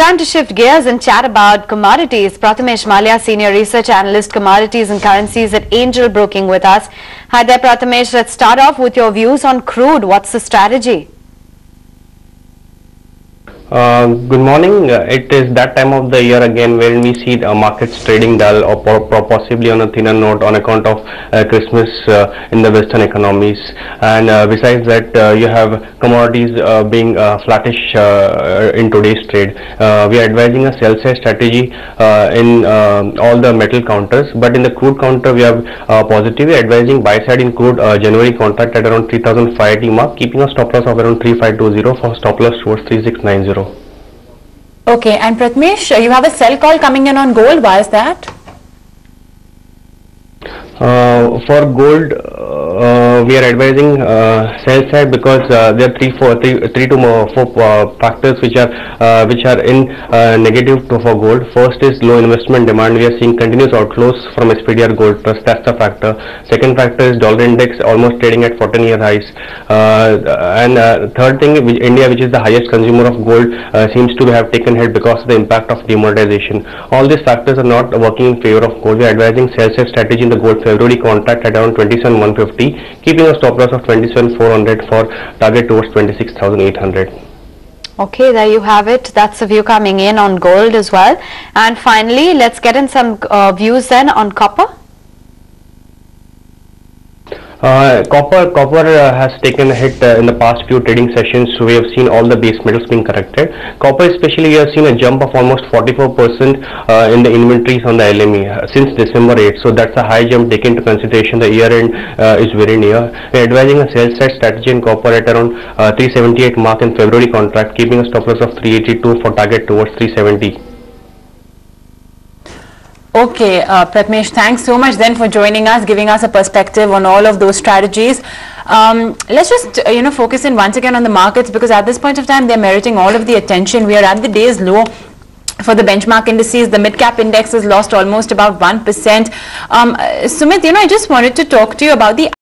Time to shift gears and chat about commodities. Prathamesh Malia, Senior Research Analyst, Commodities and Currencies at Angel Broking with us. Hi there, Prathamesh. Let's start off with your views on crude. What's the strategy? Good morning. It is that time of the year again when we see the markets trading dull or possibly on a thinner note on account of Christmas in the Western economies. And besides that, you have commodities being flattish in today's trade. We are advising a sell-side strategy in all the metal counters, but in the crude counter we have positively advising buy-side in crude January contract at around 3,580 mark, keeping a stop loss of around 3,520 for stop loss towards 3,690. Okay, and Prathamesh, you have a sell call coming in on gold. Why is that? For gold, we are advising sell side because there are three to four factors which are in negative for gold. First is low investment demand. We are seeing continuous outflows from SPDR Gold Trust. That's the factor. Second factor is dollar index almost trading at 14-year highs. And third thing, India, which is the highest consumer of gold, seems to have taken hit because of the impact of demonetization. All these factors are not working in favor of gold. We are advising sell side strategy in the gold February contract at around 27,150, keeping a stop loss of 27,400 for target towards 26,800. Okay, there you have it. That's the view coming in on gold as well. And finally, let's get in some views then on copper. Copper has taken a hit in the past few trading sessions, so we have seen all the base metals being corrected. Copper especially, we have seen a jump of almost 44% in the inventories on the LME since December 8. So that's a high jump taken into consideration. The year end is very near. We are advising a sell side strategy in copper at around 378 mark in February contract, keeping a stop loss of 382 for target towards 370. Okay, Prathamesh, thanks so much then for joining us, giving us a perspective on all of those strategies. Let's just focus in once again on the markets, because at this point of time they're meriting all of the attention. We are at the day's low for the benchmark indices. The mid-cap index has lost almost about 1%. Sumit, I just wanted to talk to you about the